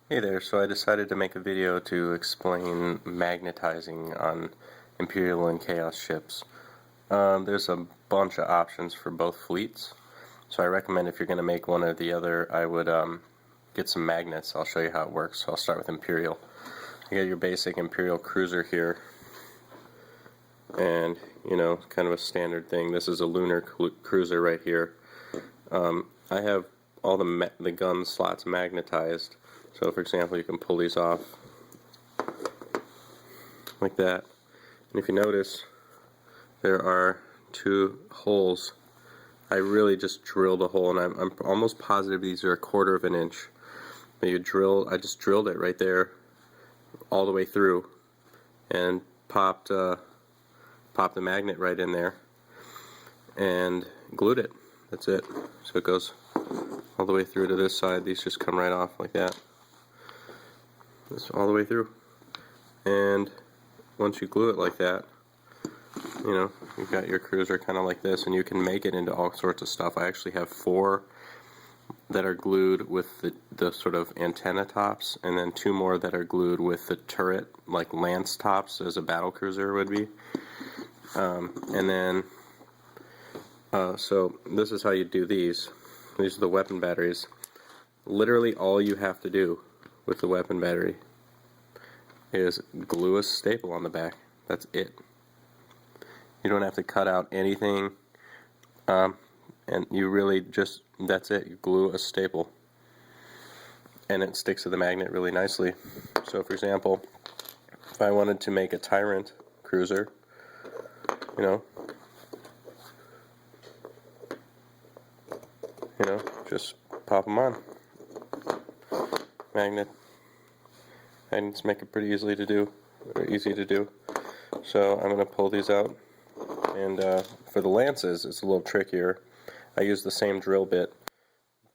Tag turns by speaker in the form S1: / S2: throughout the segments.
S1: Hey there, so I decided to make a video to explain magnetizing on Imperial and Chaos ships. There's a bunch of options for both fleets, so I recommend if you're going to make one or the other, I would get some magnets. I'll show you how it works. So I'll start with Imperial. You got your basic Imperial cruiser here, and kind of a standard thing. This is a lunar cruiser right here. I have all the gun slots magnetized. So for example, you can pull these off like that. And if you notice, there are two holes. I really just drilled a hole, and I'm almost positive these are 1/4 of an inch. But I just drilled it right there all the way through and popped the magnet right in there and glued it. That's it. So it goes all the way through to this side. These just come right off like that. This all the way through, and once you glue it like that, you've got your cruiser kind of like this, and you can make it into all sorts of stuff. I actually have 4 that are glued with the sort of antenna tops, and then 2 more that are glued with the turret, like lance tops, as a battle cruiser would be. And then, so this is how you do these. These are the weapon batteries. Literally all you have to do with the weapon battery is glue a staple on the back. That's it. You don't have to cut out anything, and you really just, that's it. You glue a staple and it sticks to the magnet really nicely. So for example, if I wanted to make a Tyrant cruiser, just pop them on. Magnets make it pretty easy to do. So I'm going to pull these out, and for the lances it's a little trickier. I use the same drill bit,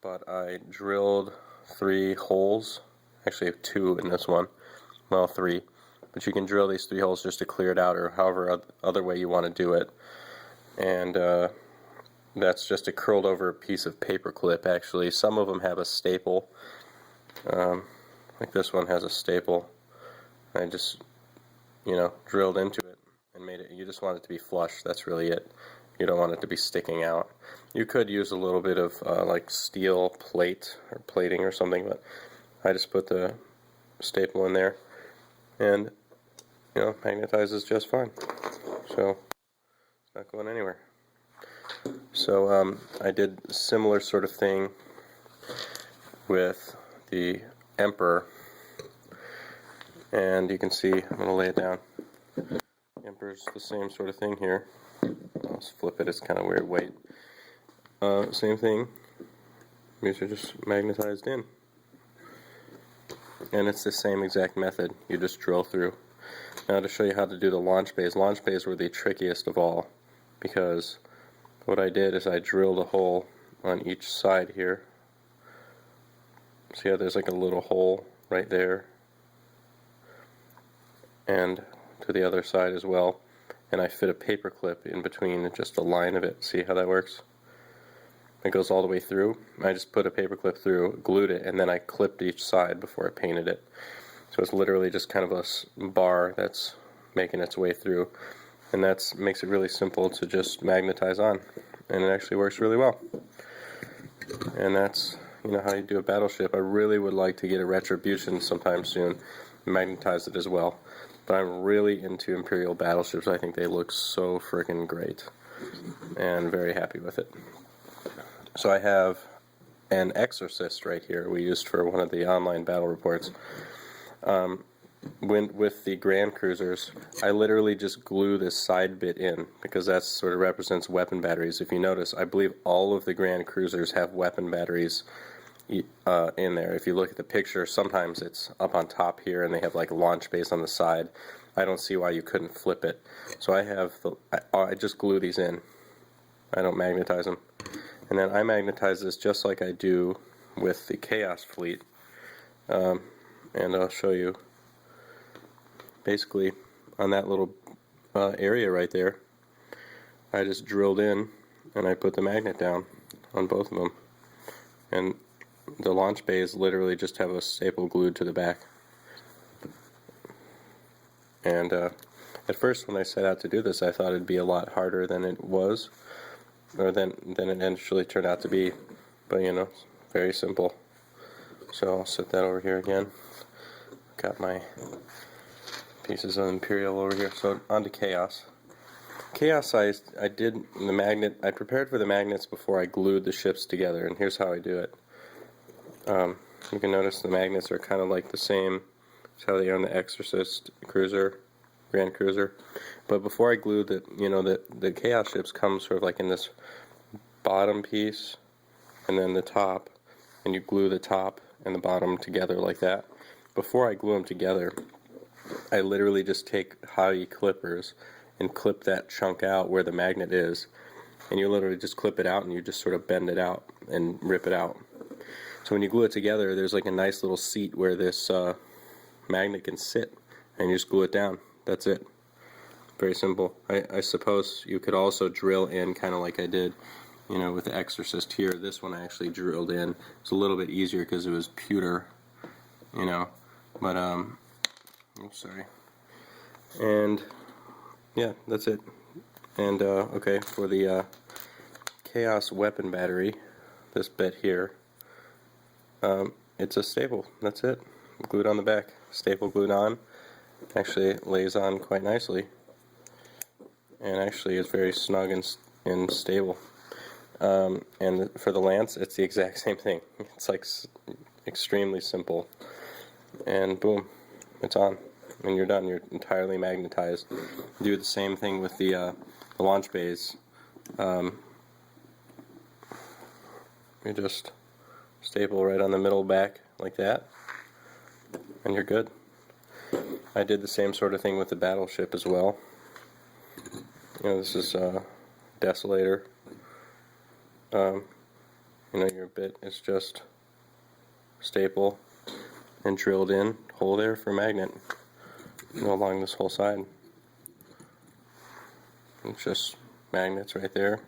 S1: but I drilled 3 holes. Actually I have 2 in this one. Well, 3. But you can drill these 3 holes just to clear it out, or however other way you want to do it. And that's just a curled over piece of paper clip. Actually, some of them have a staple. Like this one has a staple. I just, drilled into it and made it. You just want it to be flush. That's really it. You don't want it to be sticking out. You could use a little bit of like steel plate or plating or something, but I just put the staple in there, and magnetizes just fine. So it's not going anywhere. So I did a similar sort of thing with the Emperor, and you can see, I'm going to lay it down. The Emperor's the same sort of thing here. I'll just flip it, it's kind of weird weight. Same thing, these are just magnetized in. And it's the same exact method, you just drill through. Now to show you how to do the launch bays were the trickiest of all, because what I did is I drilled a hole on each side here. See how there's like a little hole right there, and to the other side as well, and I fit a paper clip in between just a line of it. See how that works? It goes all the way through. I just put a paper clip through, glued it, and then I clipped each side before I painted it. So it's literally just kind of a bar that's making its way through, and that makes it really simple to just magnetize on, and it actually works really well. And that's how you do a battleship. I really would like to get a Retribution sometime soon, magnetize it as well. But I'm really into Imperial battleships. I think they look so freaking great, and very happy with it. So I have an Exorcist right here we used for one of the online battle reports. With the Grand Cruisers, I literally just glue this side bit in, because that sort of represents weapon batteries. If you notice, I believe all of the Grand Cruisers have weapon batteries in there. If you look at the picture, sometimes it's up on top here and they have like launch bays on the side. I don't see why you couldn't flip it. So I just glue these in. I don't magnetize them. And then I magnetize this just like I do with the Chaos fleet. And I'll show you. Basically, on that little area right there, I just drilled in and I put the magnet down on both of them. And the launch bays literally just have a staple glued to the back. And at first when I set out to do this, I thought it'd be a lot harder than it was, or than it actually turned out to be. But you know, very simple. So I'll set that over here again. Got my pieces of Imperial over here. So on to Chaos. Chaos, I did the magnet. I prepared for the magnets before I glued the ships together, and here's how I do it. You can notice the magnets are kind of like the same as how they are on the Exorcist cruiser, Grand Cruiser. But before I glue the Chaos ships come sort of like in this bottom piece, and then the top, and you glue the top and the bottom together like that. Before I glue them together, I literally just take hottie clippers and clip that chunk out where the magnet is, and you literally just clip it out and you just sort of bend it out and rip it out. So when you glue it together, there's like a nice little seat where this magnet can sit, and you just glue it down. That's it. Very simple. I suppose you could also drill in kind of like I did, you know, with the Exorcist here. This one I actually drilled in. It's a little bit easier because it was pewter, you know, but oops, sorry. And yeah, that's it. And okay, for the Chaos weapon battery, this bit here, it's a staple. That's it. Glued on the back. Staple glued on. Actually, it lays on quite nicely, and actually is very snug and stable. And for the lance, it's the exact same thing. It's like extremely simple, and boom, it's on, and you're done. You're entirely magnetized. Do the same thing with the launch bays. You just staple right on the middle back like that, and you're good. I did the same sort of thing with the Battleship as well. You know, this is Desolator. You know, your bit is just staple and drilled in, hole there for magnet, you know, along this whole side. It's just magnets right there,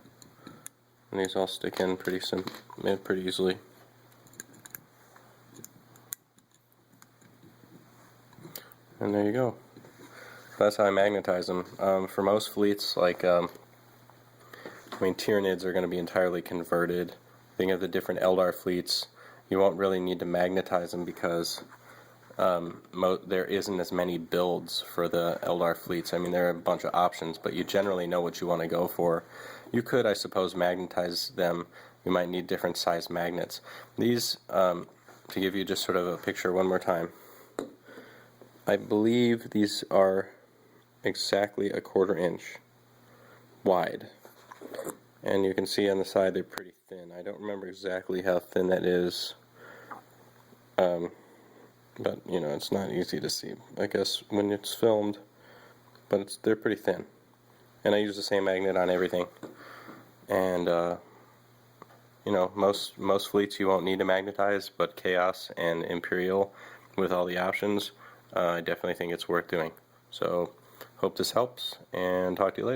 S1: and these all stick in pretty easily. And there you go. That's how I magnetize them. For most fleets, like Tyranids are going to be entirely converted. Think of the different Eldar fleets. You won't really need to magnetize them because there isn't as many builds for the Eldar fleets. I mean, there are a bunch of options, but you generally know what you want to go for. You could, I suppose, magnetize them. You might need different size magnets. These, to give you just sort of a picture one more time, I believe these are exactly a 1/4 inch wide. And you can see on the side they're pretty thin. I don't remember exactly how thin that is. But, you know, it's not easy to see, I guess, when it's filmed. But they're pretty thin. And I use the same magnet on everything. And, you know, most fleets you won't need to magnetize, but Chaos and Imperial, with all the options, I definitely think it's worth doing. So, hope this helps, and talk to you later.